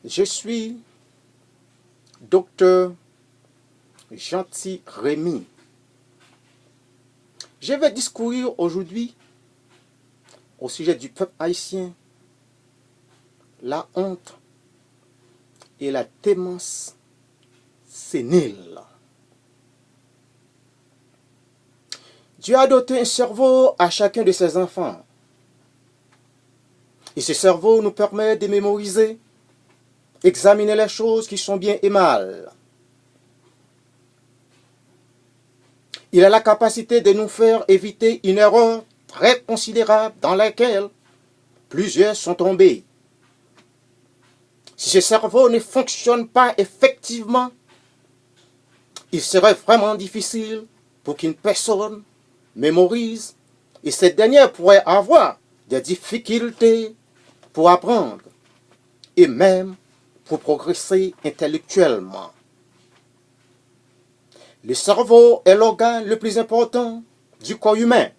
Je suis Docteur Gentil Rémy. Je vais discourir aujourd'hui au sujet du peuple haïtien, la honte et la démence sénile. Dieu a doté un cerveau à chacun de ses enfants. Et ce cerveau nous permet de mémoriser, examiner les choses qui sont bien et mal. Il a la capacité de nous faire éviter une erreur très considérable dans laquelle plusieurs sont tombés. Si ce cerveau ne fonctionne pas effectivement, il serait vraiment difficile pour qu'une personne mémorise et cette dernière pourrait avoir des difficultés pour apprendre et même pour progresser intellectuellement. Le cerveau est l'organe le plus important du corps humain.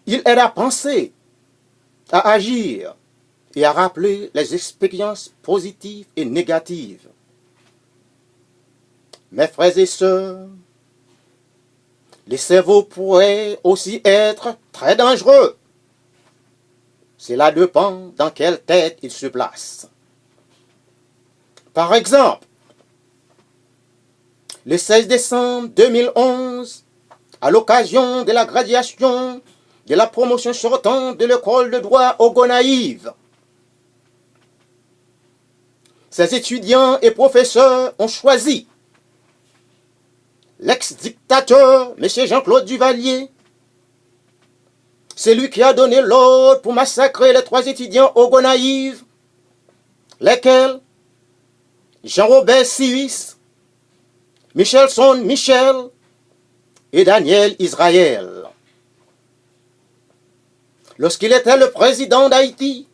Il aide à penser, à agir et à rappeler les expériences positives et négatives. Mes frères et sœurs, le cerveau pourrait aussi être très dangereux. Cela dépend dans quelle tête il se place. Par exemple, le 16 décembre 2011, à l'occasion de la graduation de la promotion sortante de l'école de droit au Gonaïves, ces étudiants et professeurs ont choisi l'ex-dictateur, M. Jean-Claude Duvalier, celui qui a donné l'ordre pour massacrer les 3 étudiants au Gonaïves, lesquels Jean-Robert Sivis, Michelson Michel et Daniel Israël. Lorsqu'il était le président d'Haïti,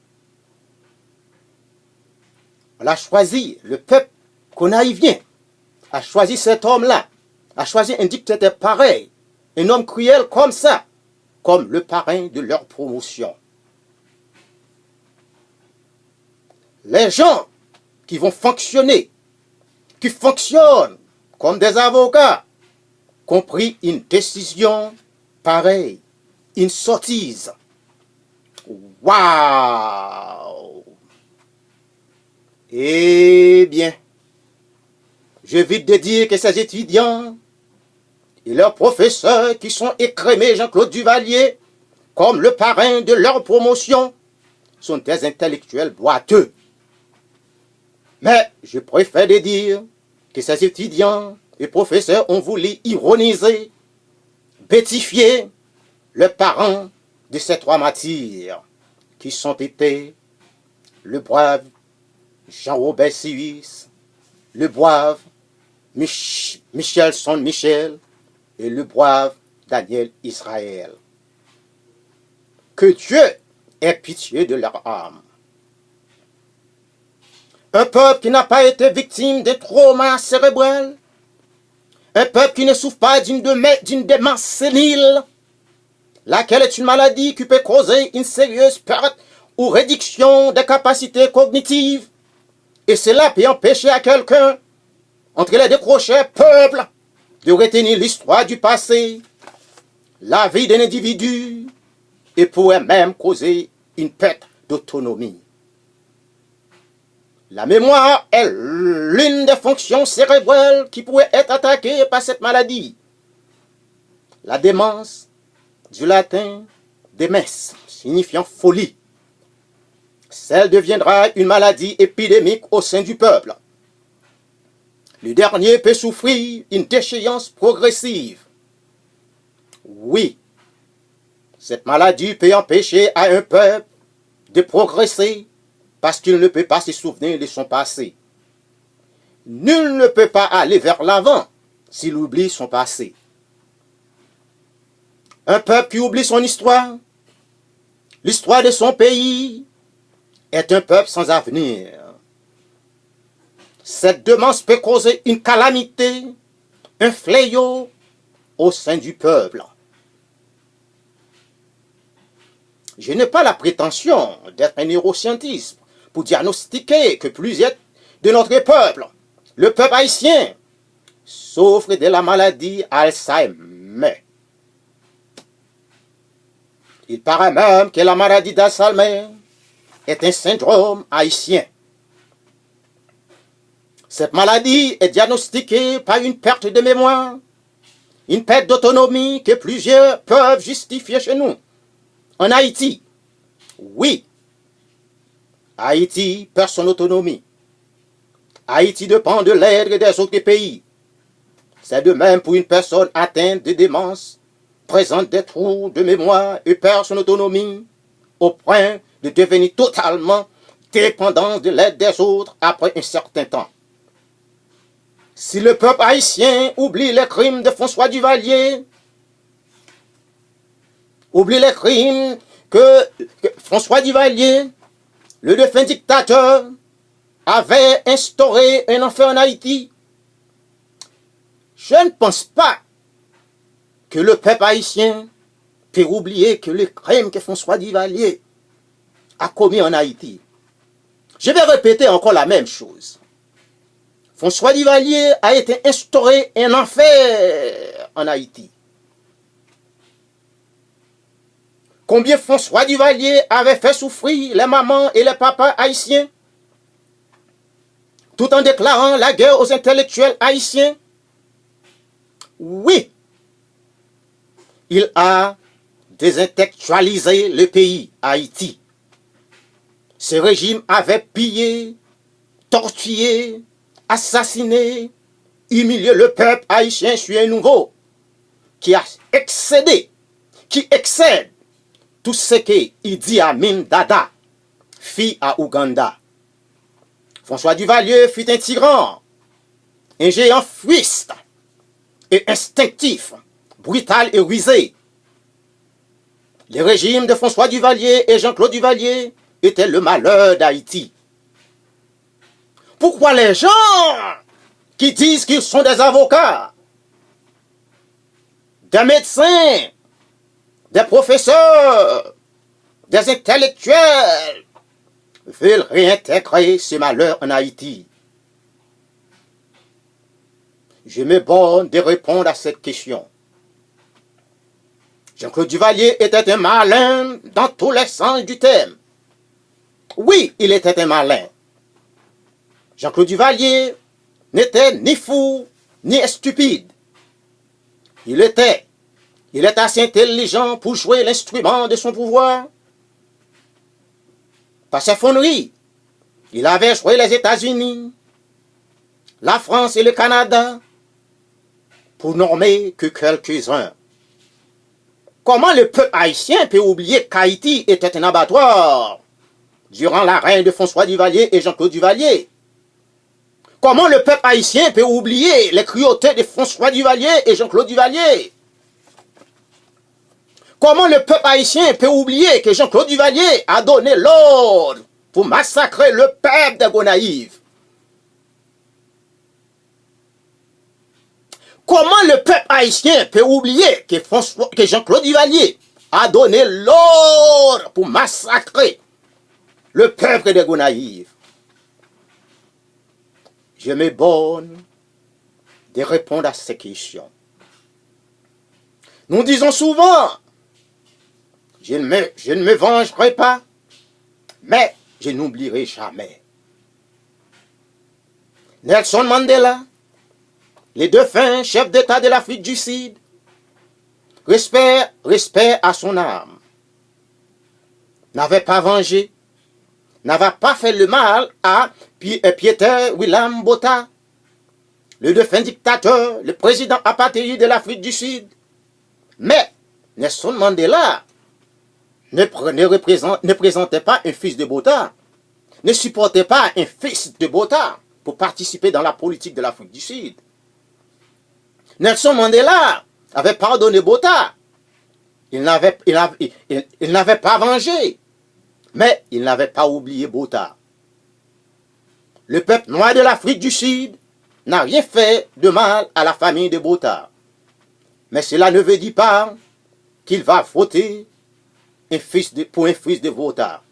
on a choisi, le peuple gonaïvien a choisi cet homme-là, a choisi un dictateur pareil, un homme cruel comme ça, comme le parrain de leur promotion. Les gens qui vont fonctionner, qui fonctionnent comme des avocats, ont pris une décision pareille, une sottise. Waouh! Eh bien, j'évite de dire que ces étudiants et leurs professeurs qui sont écrémés Jean-Claude Duvalier comme le parrain de leur promotion sont des intellectuels boiteux. Mais je préfère de dire que ces étudiants et professeurs ont voulu ironiser, bêtifier le parent de ces 3 martyrs qui sont été le brave Jean-Robert Sivis, le brave Michelson Michel et le brave Daniel Israël. Que Dieu ait pitié de leur âme. Un peuple qui n'a pas été victime de trauma cérébral, un peuple qui ne souffre pas d'une démence sénile, laquelle est une maladie qui peut causer une sérieuse perte ou réduction des capacités cognitives, et cela peut empêcher à quelqu'un, entre les 2 crochets peuples, de retenir l'histoire du passé, la vie d'un individu, et pourrait même causer une perte d'autonomie. La mémoire est l'une des fonctions cérébrales qui pourrait être attaquée par cette maladie. La démence, du latin demens, signifiant folie. Celle deviendra une maladie épidémique au sein du peuple. Le dernier peut souffrir une déchéance progressive. Oui, cette maladie peut empêcher à un peuple de progresser parce qu'il ne peut pas se souvenir de son passé. Nul ne peut pas aller vers l'avant s'il oublie son passé. Un peuple qui oublie son histoire, l'histoire de son pays, est un peuple sans avenir. Cette démence peut causer une calamité, un fléau au sein du peuple. Je n'ai pas la prétention d'être un neuroscientiste pour diagnostiquer que plusieurs de notre peuple, le peuple haïtien, souffre de la maladie Alzheimer. Il paraît même que la maladie d'Alzheimer est un syndrome haïtien. Cette maladie est diagnostiquée par une perte de mémoire, une perte d'autonomie que plusieurs peuvent justifier chez nous. En Haïti, oui, Haïti perd son autonomie. Haïti dépend de l'aide des autres pays. C'est de même pour une personne atteinte de démence, présente des troubles de mémoire et perd son autonomie au point de devenir totalement dépendant de l'aide des autres après un certain temps. Si le peuple haïtien oublie les crimes de François Duvalier, oublie les crimes que François Duvalier, le défunt dictateur, avait instauré un enfer en Haïti, je ne pense pas que le peuple haïtien peut oublier que les crimes que François Duvalier a commis en Haïti. Je vais répéter encore la même chose. François Duvalier a été instauré un enfer en Haïti. Combien François Duvalier avait fait souffrir les mamans et les papas haïtiens, tout en déclarant la guerre aux intellectuels haïtiens? Oui, il a désintellectualisé le pays, Haïti. Ce régime avait pillé, torturé, assassiné, humilié le peuple haïtien sur un nouveau qui a excédé, qui excède tout ce que Idi Amin Dada fit à Ouganda. François Duvalier fut un tyran, un géant fuiste et instinctif, brutal et rusé. Le régime de François Duvalier et Jean-Claude Duvalier était le malheur d'Haïti. Pourquoi les gens qui disent qu'ils sont des avocats, des médecins, des professeurs, des intellectuels veulent réintégrer ce malheur en Haïti? Je me borne de répondre à cette question. Jean-Claude Duvalier était un malin dans tous les sens du terme. Oui, il était un malin. Jean-Claude Duvalier n'était ni fou, ni stupide. Il était assez intelligent pour jouer l'instrument de son pouvoir. Par ses fonneries, il avait joué les États-Unis, la France et le Canada, pour nommer que quelques-uns. Comment le peuple haïtien peut oublier qu'Haïti était un abattoir durant la règne de François Duvalier et Jean-Claude Duvalier? Comment le peuple haïtien peut oublier les cruautés de François Duvalier et Jean-Claude Duvalier? Comment le peuple haïtien peut oublier que Jean-Claude Duvalier a donné l'ordre pour massacrer le peuple des Gonaïves? Comment le peuple haïtien peut oublier que Jean-Claude Duvalier a donné l'ordre pour massacrer le peuple des Gonaïves? Je me borne de répondre à ces questions. Nous disons souvent, je ne me vengerai pas, mais je n'oublierai jamais. Nelson Mandela, les défunts chefs d'État de l'Afrique du Sud, respect à son âme, n'avait pas vengé, n'avait pas fait le mal à Pieter Willem Botha, le défunt dictateur, le président apartheid de l'Afrique du Sud. Mais Nelson Mandela ne présentait pas un fils de Botha, ne supportait pas un fils de Botha pour participer dans la politique de l'Afrique du Sud. Nelson Mandela avait pardonné Botha. Il n'avait pas vengé, mais il n'avait pas oublié Botha. Le peuple noir de l'Afrique du Sud n'a rien fait de mal à la famille de Botha. Mais cela ne veut dire pas qu'il va voter pour un fils de Botha.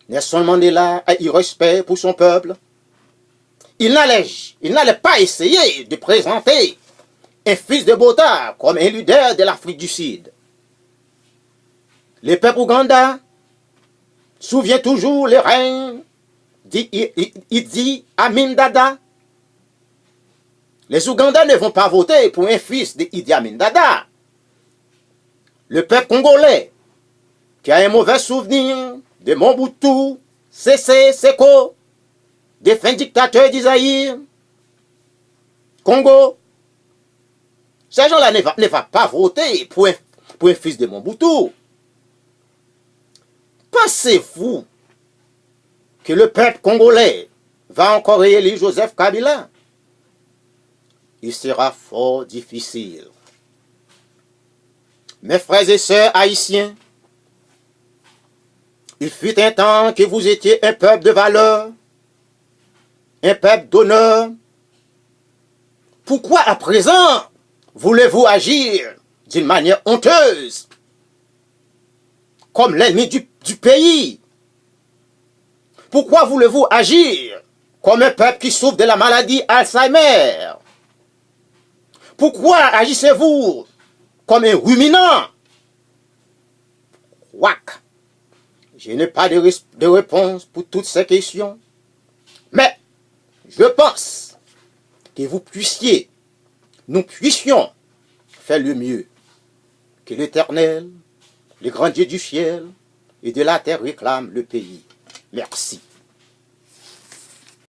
Nelson Mandela a eu respect pour son peuple. Il n'allait pas essayer de présenter un fils de Botha comme un leader de l'Afrique du Sud. Le peuple ougandais souvient toujours le règne d'Idi Amin Dada. Les Ougandais ne vont pas voter pour un fils d'Idi Amin Dada. Le peuple congolais, qui a un mauvais souvenir de Mobutu Sese Seko, défunt dictateur d'Isaïr, Congo, ces gens-là ne vont pas voter pour un fils de Mobutu. Pensez-vous que le peuple congolais va encore élire Joseph Kabila? Il sera fort difficile. Mes frères et sœurs haïtiens, il fut un temps que vous étiez un peuple de valeur, un peuple d'honneur. Pourquoi à présent voulez-vous agir d'une manière honteuse, comme l'ennemi du pays? Pourquoi voulez-vous agir comme un peuple qui souffre de la maladie Alzheimer? Pourquoi agissez-vous comme un ruminant? Ouac. Je n'ai pas de réponse pour toutes ces questions, mais je pense que nous puissions faire le mieux que l'Éternel, le grand Dieu du ciel et de la terre réclame le pays. Merci.